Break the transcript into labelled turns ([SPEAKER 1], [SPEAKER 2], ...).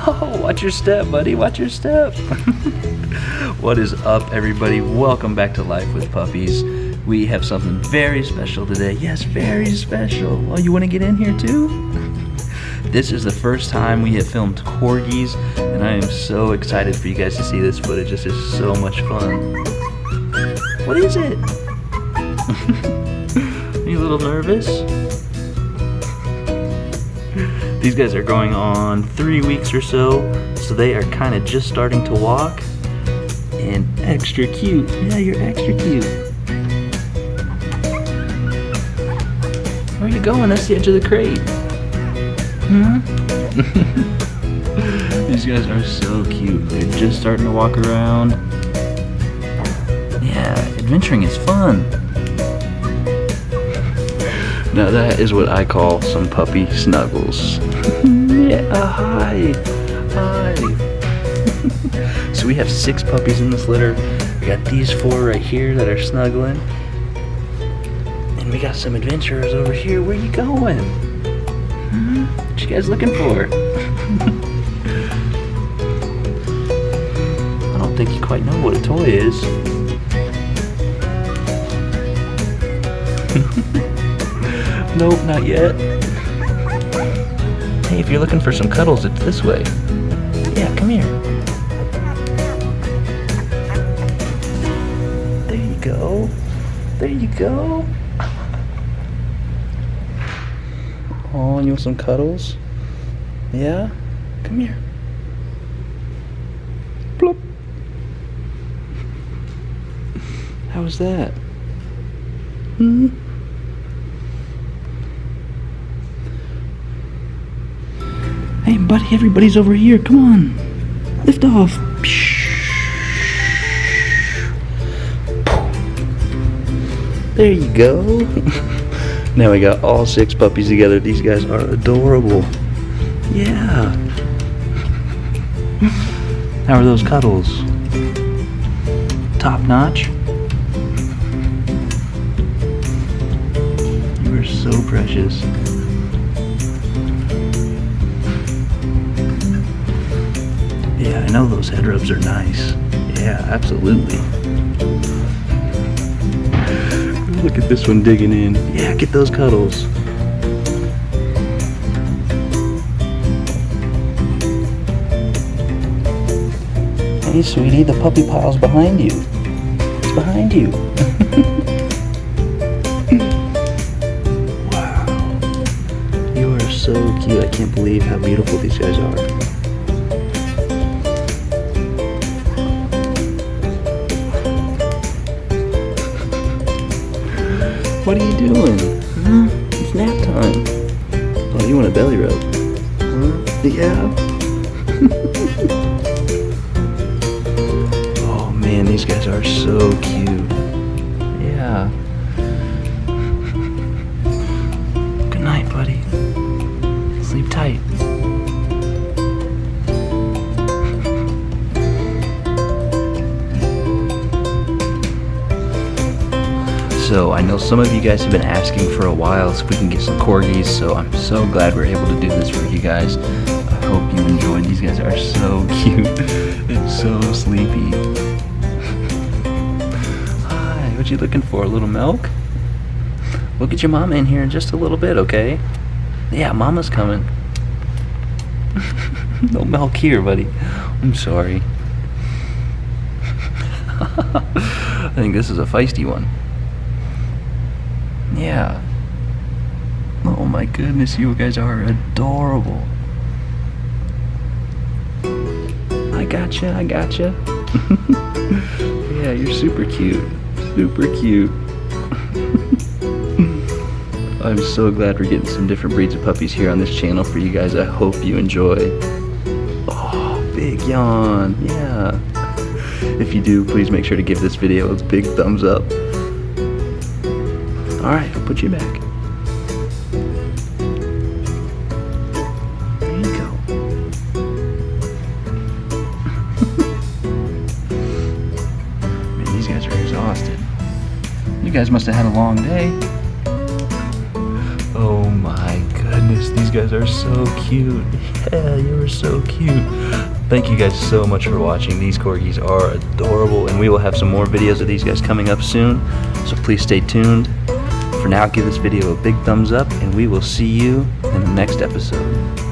[SPEAKER 1] Oh, watch your step, buddy. Watch your step. What is up, everybody? Welcome back to Life with Puppies. We have something very special today. Yes, very special. Oh, you want to get in here too? This is the first time we have filmed corgis, and I am so excited for you guys to see this footage. This is so much fun. What is it? Are you a little nervous? These guys are going on 3 weeks or so they are kind of just starting to walk. And extra cute. Yeah, you're extra cute. Where are you going? That's the edge of the crate. These guys are so cute. They're just starting to walk around. Yeah, adventuring is fun. Now that is what I call some puppy snuggles. Yeah, hi. So we have 6 puppies in this litter. We got these 4 right here that are snuggling. And we got some adventurers over here. Where you going? What you guys looking for? I don't think you quite know what a toy is. Nope, not yet. Hey, if you're looking for some cuddles, it's this way. Yeah, come here. There you go. There you go. Oh, you want some cuddles? Yeah? Come here. Plop. How was that? Hey, buddy, everybody's over here. Come on. Lift off. There you go. Now we got all 6 puppies together. These guys are adorable. Yeah. How are those cuddles? Top notch? You are so precious. Yeah, I know those head rubs are nice. Yeah, absolutely. Look at this one digging in. Yeah, get those cuddles. Hey, sweetie, the puppy pile's behind you. It's behind you. Wow. You are so cute. I can't believe how beautiful these guys are. What are you doing? It's nap time. Oh, you want a belly rub? Yeah. Oh man, these guys are so cute. Yeah. Good night, buddy. Sleep tight. So I know some of you guys have been asking for a while if we can get some corgis, so I'm so glad we're able to do this for you guys. I hope you enjoyed. These guys are so cute and so sleepy. Hi, what you looking for? A little milk? We'll get your mama in here in just a little bit, okay? Yeah, mama's coming. No milk here, buddy. I'm sorry. I think this is a feisty one. Yeah. Oh my goodness, you guys are adorable. I gotcha. Yeah, you're super cute. Super cute. I'm so glad we're getting some different breeds of puppies here on this channel for you guys. I hope you enjoy. Oh, big yawn. Yeah. If you do, please make sure to give this video a big thumbs up. Alright, I'll put you back. There you go. Man, these guys are exhausted. You guys must have had a long day. Oh my god. goodness, these guys are so cute. Yeah, you are so cute. Thank you guys so much for watching. These corgis are adorable, and we will have some more videos of these guys coming up soon, so please stay tuned. For now, give this video a big thumbs up, and we will see you in the next episode.